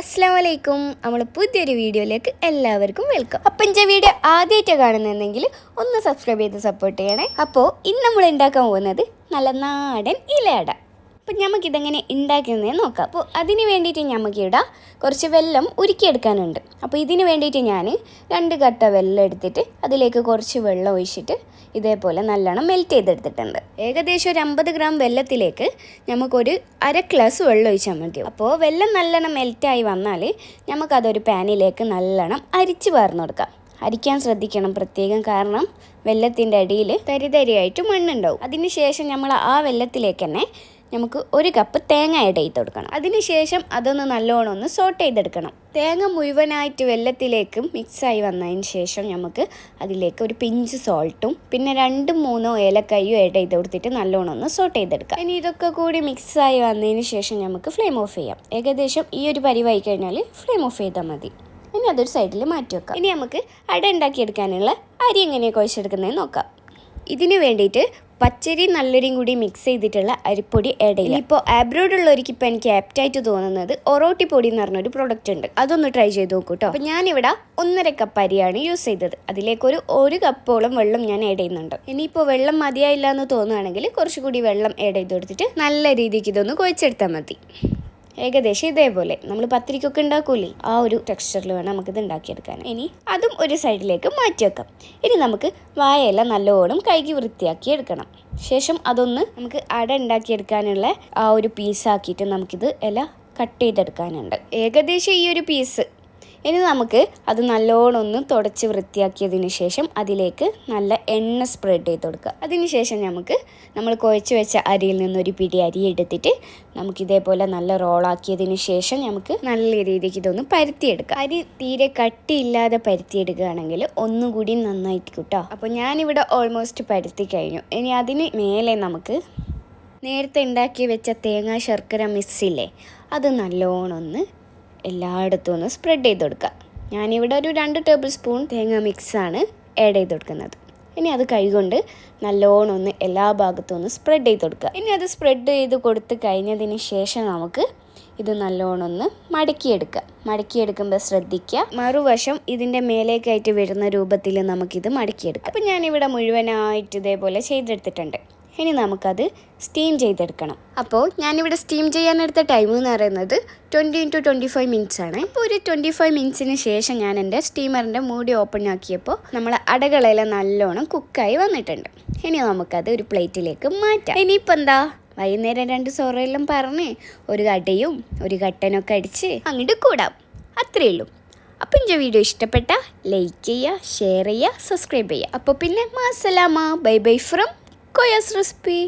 അസ്സലാമു അലൈക്കും. നമ്മൾ പുതിയൊരു വീഡിയോയിലേക്ക് എല്ലാവർക്കും വെൽക്കം. അപ്പം എൻ്റെ വീഡിയോ ആദ്യമായിട്ട് കാണുന്നുണ്ടെങ്കിൽ ഒന്ന് സബ്സ്ക്രൈബ് ചെയ്ത് സപ്പോർട്ട് ചെയ്യണേ. അപ്പോൾ ഇന്ന് നമ്മൾ ഉണ്ടാക്കാൻ പോകുന്നത് നല്ല നാടൻ ഇലയട. അപ്പം നമുക്കിതെങ്ങനെ ഉണ്ടാക്കുന്നതെന്ന് നോക്കാം. അപ്പോൾ അതിന് വേണ്ടിയിട്ട് നമുക്കിവിടെ കുറച്ച് വെള്ളം ഉരുക്കിയെടുക്കാനുണ്ട്. അപ്പോൾ ഇതിന് വേണ്ടിയിട്ട് ഞാൻ 2 കട്ട വെള്ളം എടുത്തിട്ട് അതിലേക്ക് കുറച്ച് വെള്ളം ഒഴിച്ചിട്ട് ഇതേപോലെ നല്ലോണം മെൽറ്റ് ചെയ്തെടുത്തിട്ടുണ്ട്. ഏകദേശം ഒരു 50 ഗ്രാം വെള്ളത്തിലേക്ക് നമുക്കൊരു 1/2 ഗ്ലാസ് വെള്ളം ഒഴിച്ചാൽ മതി. അപ്പോൾ വെള്ളം നല്ലോണം മെൽറ്റായി വന്നാൽ നമുക്കതൊരു പാനിലേക്ക് നല്ലോണം അരിച്ച് വാർന്നു കൊടുക്കാം. അരിക്കാൻ ശ്രദ്ധിക്കണം പ്രത്യേകം, കാരണം വെള്ളത്തിൻ്റെ അടിയിൽ തരിതരിയായിട്ട് മണ്ണുണ്ടാവും. അതിന് ശേഷം നമ്മൾ ആ വെള്ളത്തിലേക്ക് തന്നെ നമുക്ക് 1 കപ്പ് തേങ്ങ ആഡ് ചെയ്ത് കൊടുക്കണം. അതിനുശേഷം അതൊന്ന് നല്ലോണം ഒന്ന് സോട്ട് ചെയ്തെടുക്കണം. തേങ്ങ മുഴുവനായിട്ട് വെള്ളത്തിലേക്ക് മിക്സായി വന്നതിന് ശേഷം നമുക്ക് അതിലേക്ക് ഒരു പിഞ്ച് സോൾട്ടും പിന്നെ 2-3 ഏലക്കായും ആഡ് ചെയ്ത് കൊടുത്തിട്ട് നല്ലോണം ഒന്ന് സോട്ട് ചെയ്തെടുക്കാം. ഇനി ഇതൊക്കെ കൂടി മിക്സായി വന്നതിന് ശേഷം നമുക്ക് ഫ്ലെയിം ഓഫ് ചെയ്യാം. ഏകദേശം ഈ ഒരു പരിവായി കഴിഞ്ഞാൽ ഫ്ലെയിം ഓഫ് ചെയ്താൽ മതി. ഇനി അതൊരു സൈഡിൽ മാറ്റി വെക്കാം. ഇനി നമുക്ക് അട ഉണ്ടാക്കിയെടുക്കാനുള്ള അരി എങ്ങനെയാണ് കുഴച്ചെടുക്കുന്നതെന്ന് നോക്കാം. ഇതിന് വേണ്ടിയിട്ട് പച്ചരി നല്ലരിയും കൂടി മിക്സ് ചെയ്തിട്ടുള്ള അരിപ്പൊടി ആഡ് ചെയ്യും. ഇപ്പോൾ ആബ്രോഡുള്ളവർക്ക് ഇപ്പോൾ എനിക്ക് ആപ്റ്റായിട്ട് തോന്നുന്നത് ഒറോട്ടി പൊടി എന്ന് പറഞ്ഞൊരു പ്രൊഡക്റ്റ് ഉണ്ട്, അതൊന്ന് ട്രൈ ചെയ്ത് നോക്കൂ കേട്ടോ. അപ്പോൾ ഞാനിവിടെ 1.5 കപ്പ് അരിയാണ് യൂസ് ചെയ്തത്. അതിലേക്ക് 1 കപ്പോളം വെള്ളം ഞാൻ ആഡ് ചെയ്യുന്നുണ്ട്. ഇനിയിപ്പോൾ വെള്ളം മതിയായില്ല എന്ന് തോന്നുകയാണെങ്കിൽ കുറച്ചുകൂടി വെള്ളം ആഡ് ചെയ്ത് കൊടുത്തിട്ട് നല്ല രീതിക്ക് ഇതൊന്ന് കുഴച്ചെടുത്താൽ മതി. ഏകദേശം ഇതേപോലെ നമ്മൾ പത്തിരിക്കൊക്കെ ഉണ്ടാക്കൂലേ, ആ ഒരു ടെക്സ്ചറിൽ വേണം നമുക്കിത് ഉണ്ടാക്കിയെടുക്കാൻ. ഇനി അതും ഒരു സൈഡിലേക്ക് മാറ്റി വെക്കാം. ഇനി നമുക്ക് വാഴയില നല്ലോണം കഴുകി വൃത്തിയാക്കി എടുക്കണം. ശേഷം അതൊന്ന് നമുക്ക് അട ഉണ്ടാക്കിയെടുക്കാനുള്ള ആ ഒരു പീസാക്കിയിട്ട് നമുക്കിത് ഇല കട്ട് ചെയ്തെടുക്കാനുണ്ട്. ഏകദേശം ഈ ഒരു പീസ്. ഇനി നമുക്ക് അത് നല്ലോണം ഒന്ന് തുടച്ച് വൃത്തിയാക്കിയതിന് ശേഷം അതിലേക്ക് നല്ല എണ്ണ സ്പ്രെഡ് ചെയ്ത് കൊടുക്കുക. അതിനുശേഷം നമ്മൾ കുഴച്ച് വെച്ച അരിയിൽ നിന്നൊരു പിടി അരി എടുത്തിട്ട് നമുക്കിതേപോലെ നല്ല റോളാക്കിയതിന് ശേഷം നമുക്ക് നല്ല രീതിക്ക് ഇതൊന്ന് പരത്തിയെടുക്കാം. അരി തീരെ കട്ടിയില്ലാതെ പരത്തിയെടുക്കുകയാണെങ്കിൽ ഒന്നും കൂടി നന്നായിട്ട് കിട്ടോ. അപ്പോൾ ഞാനിവിടെ ഓൾമോസ്റ്റ് പരത്തി കഴിഞ്ഞു. ഇനി അതിന് മേലെ നമുക്ക് നേരത്തെ ഉണ്ടാക്കി വെച്ച തേങ്ങ ശർക്കര മിക്സില്ലേ, അത് നല്ലോണം ഒന്ന് എല്ലായിടത്തും ഒന്ന് സ്പ്രെഡ് ചെയ്ത് കൊടുക്കുക. ഞാനിവിടെ ഒരു 2 ടേബിൾ സ്പൂൺ തേങ്ങ മിക്സാണ് ആഡ് ചെയ്ത് കൊടുക്കുന്നത്. ഇനി അത് കൈകൊണ്ട് നല്ലോണം ഒന്ന് എല്ലാ ഭാഗത്തും ഒന്ന് സ്പ്രെഡ് ചെയ്ത് കൊടുക്കുക. ഇനി അത് സ്പ്രെഡ് ചെയ്ത് കൊടുത്ത് കഴിഞ്ഞതിന് ശേഷം നമുക്ക് ഇത് നല്ലോണം ഒന്ന് മടക്കിയെടുക്കുമ്പോൾ ശ്രദ്ധിക്കുക, മറുവശം ഇതിൻ്റെ മേലേക്കായിട്ട് വരുന്ന രൂപത്തിൽ നമുക്കിത് മടക്കിയെടുക്കാം. അപ്പം ഞാനിവിടെ മുഴുവനായിട്ട് ഇതേപോലെ ചെയ്തെടുത്തിട്ടുണ്ട്. ഇനി നമുക്കത് സ്റ്റീം ചെയ്തെടുക്കണം. അപ്പോൾ ഞാനിവിടെ സ്റ്റീം ചെയ്യാനെടുത്ത ടൈം എന്ന് പറയുന്നത് 20 to 25 മിനിറ്റ്സ് ആണ്. അപ്പോൾ ഒരു 25 മിനിറ്റ്സിന് ശേഷം ഞാൻ എൻ്റെ സ്റ്റീമറിൻ്റെ മൂടി ഓപ്പൺ ആക്കിയപ്പോൾ നമ്മൾ അടകളെല്ലാം നല്ലോണം കുക്കായി വന്നിട്ടുണ്ട്. ഇനി നമുക്കത് ഒരു പ്ലേറ്റിലേക്ക് മാറ്റാം. ഇനിയിപ്പോൾ എന്താ, വൈകുന്നേരം 2 സൊറയെല്ലാം പറഞ്ഞ് ഒരു അടയും ഒരു കട്ടനൊക്കെ അടിച്ച് അങ്ങോട്ട് കൂടാം. അത്രയേ ഉള്ളൂ. അപ്പോൾ എൻ്റെ വീഡിയോ ഇഷ്ടപ്പെട്ടാൽ ലൈക്ക് ചെയ്യുക, ഷെയർ ചെയ്യുക, സബ്സ്ക്രൈബ് ചെയ്യുക. അപ്പോൾ പിന്നെ മാസലാമ, bye bye from Koya's recipe.